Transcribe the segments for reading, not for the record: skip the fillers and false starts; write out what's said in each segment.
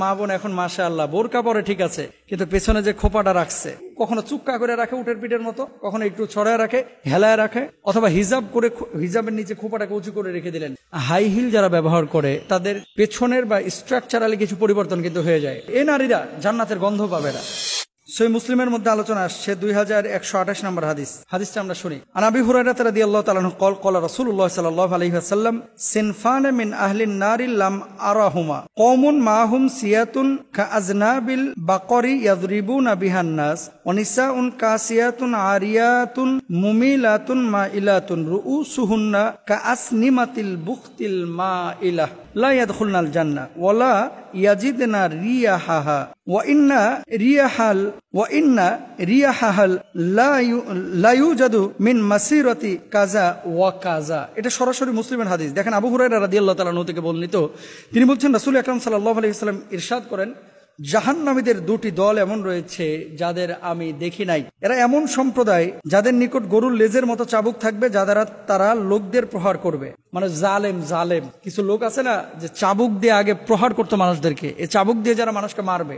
মা বোন এখন মাশাআল্লাহ বোরকা পরে ঠিক আছে, কিন্তু পেছনে যে খোপাটা রাখছে, কখনো চুক্কা করে রাখে উটের পিঠের মতো, কখনো একটু ছড়ায় রাখে, হেলায় রাখে, অথবা হিজাব করে হিজাবের নিচে খোপাটাকে উঁচু করে রেখে দিলেন। হাই হিল যারা ব্যবহার করে তাদের পেছনের বা স্ট্রাকচারালি কিছু পরিবর্তন কিন্তু হয়ে যায়। এই নারীরা জান্নাতের গন্ধ পাবে না। সহিহ মুসলিমের মধ্যে আলোচনা আসছে 2128 নম্বর হাদিসটা আমরা শুনি। আন আবি হুরায়রা রাদিয়াল্লাহু তাআলা আনহু قال قال رسول الله صلى الله عليه وسلم সিনফান মিন আহলিন নারি লাম আরাহুমা কওমুন মাহুম সিয়াতুন কাআজনাবিল বাকরি ইয়াদরিবুনা বিহান নাস ওয়া নিসাউন কাসিয়াতুন আরিয়াতুন মুমিলাতুন মাইলাতুন রুউসুহুন্না কাআসনিমাতিল বুখতিল মাইলা লা ইয়াদখুলনাল জান্নাহ ওয়া লা ইয়াজিদনা রিয়াহাহা ওয়া ইন্না রিয়াহাল লা ইউজাদু মিন মাসিরাতি কাযা ওয়া কাযা। এটা সরাসরি মুসলিমের হাদিস। দেখেন আবু হুরায়রা রাদিয়াল্লাহু তাআলা আনহু থেকে বর্ণিত, তিনি বলছেন রাসূল আকরাম সাল্লাল্লাহু আলাইহি ওয়াসাল্লাম ইরশাদ করেন, জাহান্নামীদের দুটি দল এমন রয়েছে যাদের আমি দেখি নাই। এরা এমন সম্প্রদায় যাদের নিকট গরুর লেজের মতো চাবুক থাকবে, যাদের তারা লোকদের প্রহার করবে। মানে জালেম কিছু লোক আছে না, যে চাবুক দিয়ে আগে প্রহার করতো মানুষদেরকে, এই চাবুক দিয়ে যারা মানুষকে মারবে,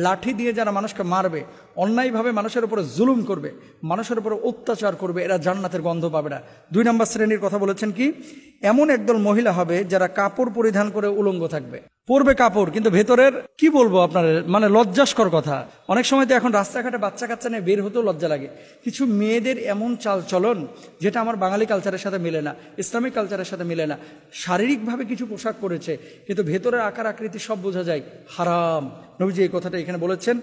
লাঠি দিয়ে যারা মানুষকে মারবে, অন্যায়ভাবে মানুষের উপরে জুলুম করবে, মানুষের উপরে অত্যাচার করবে, এরা জান্নাতের গন্ধ পাবে না। 2 নম্বর শ্রেণীর কথা বলেছেন কি, এমন একদল মহিলা হবে যারা কাপড় পরিধান করে উলঙ্গ থাকবে, পরবে কাপড়, কিন্তু ভেতরের কি বলবো আপনার, মানে লজ্জাস্কর কথা। অনেক সময় তো এখন রাস্তাঘাটে বাচ্চা কাচ্চা নিয়ে বের হতেও লজ্জা লাগে। কিছু মেয়েদের এমন চাল চলন যেটা আমার বাঙালি কালচারের সাথে মিলে না, ইসলামিক কালচারের সাথে মিলে না। শারীরিকভাবে কিছু পোশাক পরেছে, কিন্তু ভেতরের আকার আকৃতি সব বোঝা যায়, হারাম। নবীজি এই কথাটা এখানে বলেছেন,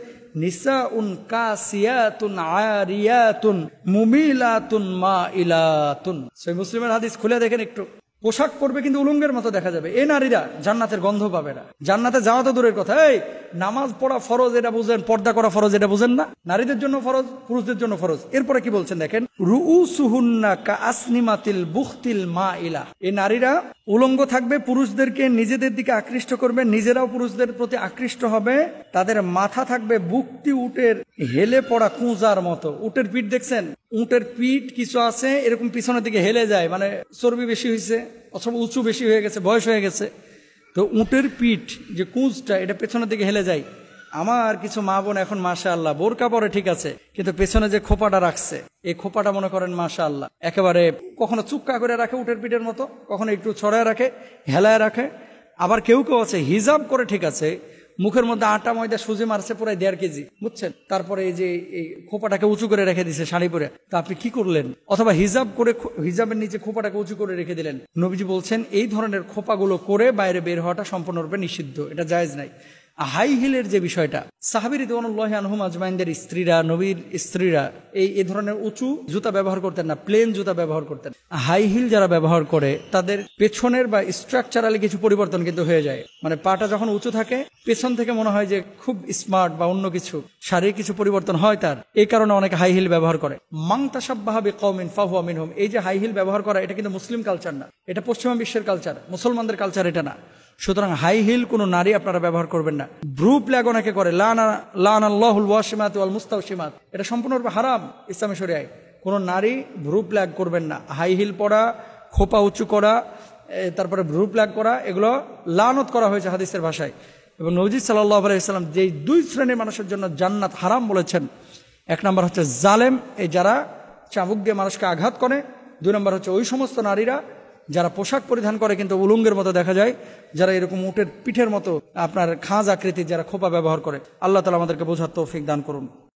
নিসাউন কাসিয়াতুন আরিয়াতুন মুমিলাতুন মাইলাতুন। সহিহ মুসলিমের হাদিস খুলে দেখেন একটু। পোশাক পরবে কিন্তু উলঙ্গের মতো দেখা যাবে, এই নারীরা জান্নাতের গন্ধ পাবে না। জান্নাতে যাওয়া তো দূরের কথা, এই নামাজ পড়া ফরজ এটা বুঝেন, পর্দা করা ফরজ এটা বুঝেন না? নারীদের জন্য ফরজ, পুরুষদের জন্য ফরজ। এরপরে কি বলছেন দেখেন, রুউসুহুন্না কাআসনিমাতিল বুখতিল মাইলা। এই নারীরা উলঙ্গ থাকবে, পুরুষদেরকে নিজেদের দিকে আকৃষ্ট করবে, নিজেরাও পুরুষদের প্রতি আকৃষ্ট হবে। তাদের মাথা থাকবে বুকটি উটের হেলে পড়া কুঁজার মতো। উটের পিঠ দেখছেন, উটের পিঠ কিছু আছে এরকম পিছনের দিকে হেলে যায়, মানে চর্বি বেশি হয়েছে অথবা উঁচু বেশি হয়ে গেছে, বয়স হয়ে গেছে, তো উটের পিঠ যে কুঁজটা এটা পেছনের দিকে হেলে যায়। আমার কিছু মা বোন এখন মাশাআল্লাহ বোরকা পরে ঠিক আছে, কিন্তু পেছনে যে খোপাটা রাখছে, এই খোপাটা মনে করেন মাশাআল্লাহ একেবারে কখনো চুক্কা করে রাখে উটের পিঠের মতো, কখনো একটু ছড়ায় রাখে, হেলায় রাখে। আবার কেউ আছে হিজাব করে ঠিক আছে, মুখের মধ্যে আটা ময়দা সুজি মারছে প্রায় 1.5 কেজি, বুঝছেন, তারপরে এই যে এই খোপাটাকে উঁচু করে রেখে দিছে শাড়ি পরে, তা আপনি কি করলেন? অথবা হিজাব করে হিজাবের নিচে খোপাটাকে উঁচু করে রেখে দিলেন। নবীজি বলছেন এই ধরনের খোপাগুলো করে বাইরে বের হওয়াটা সম্পূর্ণরূপে নিষিদ্ধ, এটা জায়েজ নাই। হাই হিলের যে বিষয়টা, সাহাবী রাদিয়াল্লাহু আনহুম আজমাইনদের স্ত্রীরা, নবীর স্ত্রীরা এই ধরনের উঁচু জুতা ব্যবহার করতেন না, প্লেন জুতা ব্যবহার করতেন। হাই হিল যারা ব্যবহার করে তাদের পেছনের বা স্ট্রাকচারালি কিছু পরিবর্তন কিন্তু হয়ে যায়। মানে পাটা যখন উঁচু থাকে, পেছন থেকে মনে হয় যে খুব স্মার্ট বা অন্য কিছু, শারীরিক কিছু পরিবর্তন হয় তার, এই কারণে অনেকে হাই হিল ব্যবহার করে। মান তাশাব্বাহা বিকওমিন ফাহুয়া মিনহুম। এই যে হাই হিল ব্যবহার করা, এটা কিন্তু মুসলিম কালচার না, এটা পশ্চিমা বিশ্বের কালচার, মুসলমানদের কালচার এটা না। সুতরাং হাই হিল কোন নারী আপনারা ব্যবহার করবেন না। ব্রু প্লাগ অনেকে করে, লানাল্লাহুল ওয়াশিমাত ওয়াল মুস্তাওশিমাত, এটা সম্পূর্ণরূপে হারাম ইসলামী শরিয়ায়। কোন নারী ব্রু প্লাগ করবেন না। হাই হিল পরা, খোপা উঁচু করা, তারপরে ব্রু প্লাগ করা, এগুলো লানত করা হয়েছে হাদিসের ভাষায়। এবং নবী সাল্লাল্লাহু আলাইহি ওয়াসাল্লাম যেই 2 শ্রেণীর মানুষের জন্য জান্নাত হারাম বলেছেন, 1 নম্বর হচ্ছে জালেম, এই যারা চাবুক দিয়ে মানুষকে আঘাত করে। 2 নম্বর হচ্ছে ওই সমস্ত নারীরা যারা পোশাক পরিধান করে কিন্তু উলঙ্গের মতো দেখা যায়, যারা এরকম উটের পিঠের মতো আপনার খাঁজ আকৃতির যারা খোপা ব্যবহার করে। আল্লাহ তাআলা আমাদেরকে বোঝার তৌফিক দান করুন।